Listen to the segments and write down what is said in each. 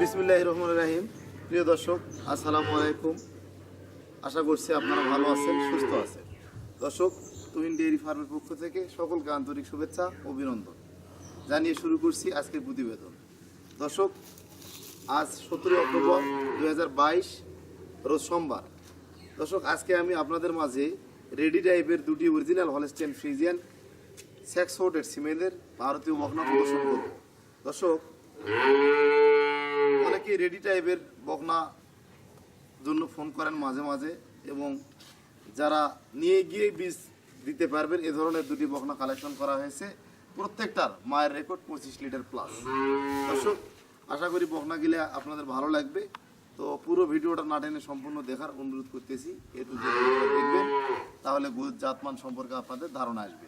বিসমিল্লাহির রহমানির রহিম। প্রিয় দর্শক, আসসালামু আলাইকুম। আশা করছি আপনারা ভালো আছেন, সুস্থ আছেন। দর্শক, তুহিন ডেইরি ফার্মের পক্ষ থেকে সকলকে আন্তরিক শুভেচ্ছা ও অভিনন্দন জানিয়ে শুরু করছি আজকের প্রতিবেদন। দর্শক, আজ 17 অক্টোবর 2022 রোজ সোমবার। দর্শক, আজকে আমি আপনাদের মাঝে রেডি টাইপের দুটি অরিজিনাল হলস্টেইন ফ্রিজিয়ান সেক্সোটেড সিমেলের ভারতীয় বকনা প্রদর্শন করব। দর্শক, অনেকে রেডি টাইপের বকনা জন্য ফোন করেন মাঝে মাঝে, এবং যারা নিয়ে গিয়ে বীজ দিতে পারবেন এ ধরনের দুটি বকনা কালেকশন করা হয়েছে। প্রত্যেকটার মায়ের রেকর্ড 25 লিটার প্লাস। দর্শক, আশা করি বকনাগুলো আপনাদের ভালো লাগবে। তো পুরো ভিডিওটা না টেনে সম্পূর্ণ দেখার অনুরোধ করতেছি। একটু যদি দেখবেন তাহলে জাতমান সম্পর্কে আপনাদের ধারণা আসবে।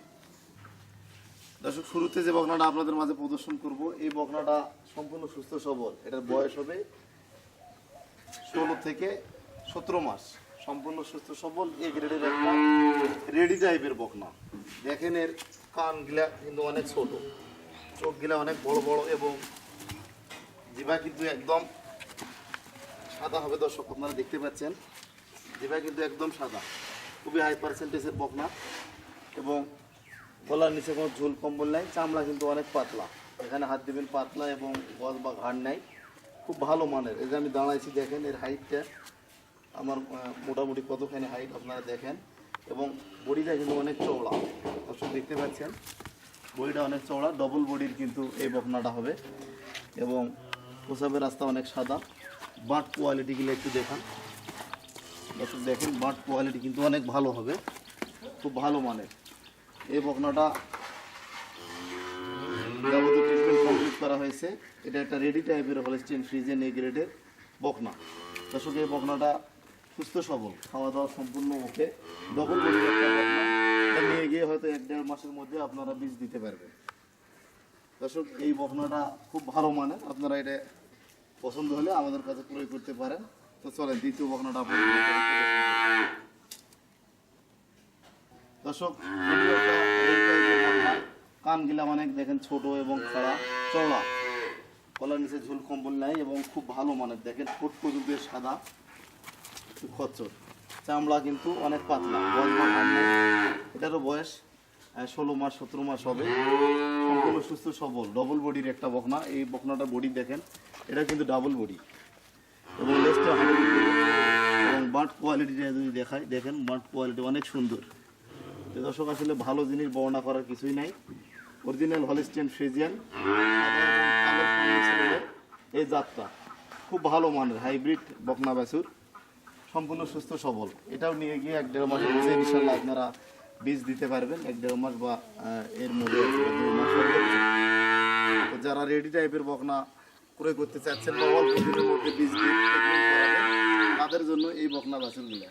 দর্শক, শুরুতে যে বকনাটা আপনাদের মাঝে প্রদর্শন করব, এই বকনাটা সম্পূর্ণ সুস্থ সবল। এটার বয়স হবে 16 থেকে 17 মাস। সম্পূর্ণ সুস্থ সবল এ গ্রেডের একটা রেডি টাইপের বকনা। দেখেন এর কানগুলা কিন্তু অনেক ছোট, চোখগুলা অনেক বড় বড়, এবং জিভা কিন্তু একদম সাদা হবে। দর্শক, আপনারা দেখতে পাচ্ছেন জিভা কিন্তু একদম সাদা, খুবই হাই পার্সেন্টেজের বকনা, এবং গলার নিচে কোনো ঝোল কম্বল নাই। চামড়া কিন্তু অনেক পাতলা, এখানে হাত দিবেন পাতলা, এবং গজ বা ঘাড় নাই, খুব ভালো মানের। এই যে আমি দাঁড়াইছি, দেখেন এর হাইটটা আমার মোটামুটি কতখানি হাইট আপনারা দেখেন, এবং বডিটা কিন্তু অনেক চওড়া। দর্শক দেখতে পাচ্ছেন বডিটা অনেক চওড়া, ডবল বডির কিন্তু এই বকনাটা হবে, এবং প্রসাবের রাস্তা অনেক সাদা। বাট কোয়ালিটিগুলো একটু দেখান। দর্শক দেখেন, বাট কোয়ালিটি কিন্তু অনেক ভালো হবে, খুব ভালো মানের। এই বকনাটা যাবতীয় ট্রিটমেন্ট কমপ্লিট করা হয়েছে। এটা একটা রেডি টাইপের হলস্টেইন ফ্রিজিয়ান এ গ্রেডের বকনা। দর্শক, এই বকনাটা সুস্থ সবল, খাওয়া দাওয়া সম্পূর্ণ ওকে, ডবল বডির একটা বকনা। এটা নিয়ে গিয়ে হয়তো 1-1.5 মাসের মধ্যে আপনারা বীজ দিতে পারবেন। দর্শক, এই বকনাটা খুব ভালো মানের। আপনারা এটা পছন্দ হলে আমাদের কাছে ক্রয় করতে পারেন। তো চলেন দ্বিতীয় বকনাটা আপনাদের। দর্শক, কানগুলা অনেক দেখেন ছোট এবং খাড়া চওড়া, গলার নিচে ঝুল কম্বল নাই, এবং খুব ভালো মানের। দেখেন ঠোঁট পর্যন্ত সাদা খচ্চর, চামড়া কিন্তু অনেক পাতলা, এটারও বয়স 16 মাস 17 মাস হবে। সম্পূর্ণ সুস্থ সবল ডবল বডির একটা বকনা। এই বকনাটার বডি দেখেন, এটা কিন্তু ডাবল বডি, এবং লেজটা এবং বাট কোয়ালিটিটা যদি দেখায়, দেখেন বাট কোয়ালিটি অনেক সুন্দর। তো দর্শক, আসলে ভালো জিনিস বর্ণনা করার কিছুই নাই। অরিজিনাল হলস্টেইন ফ্রিজিয়ান এই জাতটা খুব ভালো মানের হাইব্রিড বকনা বাছুর, সম্পূর্ণ সুস্থ সবল। এটাও নিয়ে গিয়ে 1-1.5 মাসের মধ্যে ইনশাল্লাহ আপনারা বীজ দিতে পারবেন। 1-1.5 মাস বা এর মধ্যে 2 মাস। তো যারা রেডি টাইপের বকনা ক্রয় করতে চাচ্ছেন বা অল্প দিনের মধ্যে বীজ দিয়ে তাদের জন্য এই বকনা বাছুরগুলো।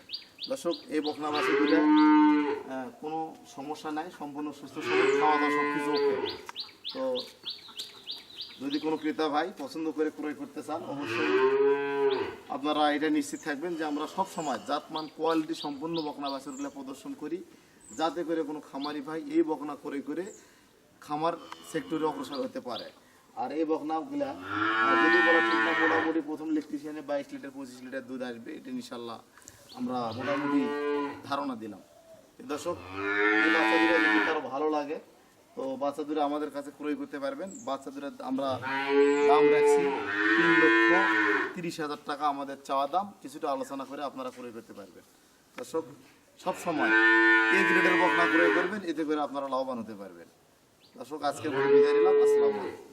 দর্শক, এই বকনা বাছুরগুলো কোনো সমস্যা নাই, সম্পূর্ণ সুস্থ সবল, খাওয়া দাওয়া সব কিছু ওকে। তো যদি কোনো ক্রেতা ভাই পছন্দ করে ক্রয় করতে চান, অবশ্যই আপনারা এটা নিশ্চিত থাকবেন যে আমরা সব সময় জাতমান কোয়ালিটি সম্পূর্ণ বকনা বাছুরগুলো প্রদর্শন করি, যাতে করে কোনো খামারি ভাই এই বকনা ক্রয় করে খামার সেক্টরে অগ্রসর হতে পারে। আর এই বকনাগুলা যদি বলা ঠিক না, মোটামুটি প্রথম ইলেকট্রিশিয়ানে 22 লিটার 25 লিটার দুধ আসবে, এটা ইনশাল্লাহ আমরা মোটামুটি ধারণা দিলাম। দর্শক, এই বাচ্চা দুটো যদি কারো ভালো লাগে, তো বাচ্চা দুটো আমাদের কাছে ক্রয় করতে পারবেন। বাচ্চা দুটো আমরা দাম রাখছি 3,30,000 টাকা আমাদের চাওয়া দাম, কিছুটা আলোচনা করে আপনারা ক্রয় করতে পারবেন। দর্শক, সবসময় এই গ্রেডের বকনা ক্রয় করবেন, এতে করে আপনারা লাভবান হতে পারবেন। দর্শক, আজকে বিদায় নিলাম। আসসালামু আলাইকুম।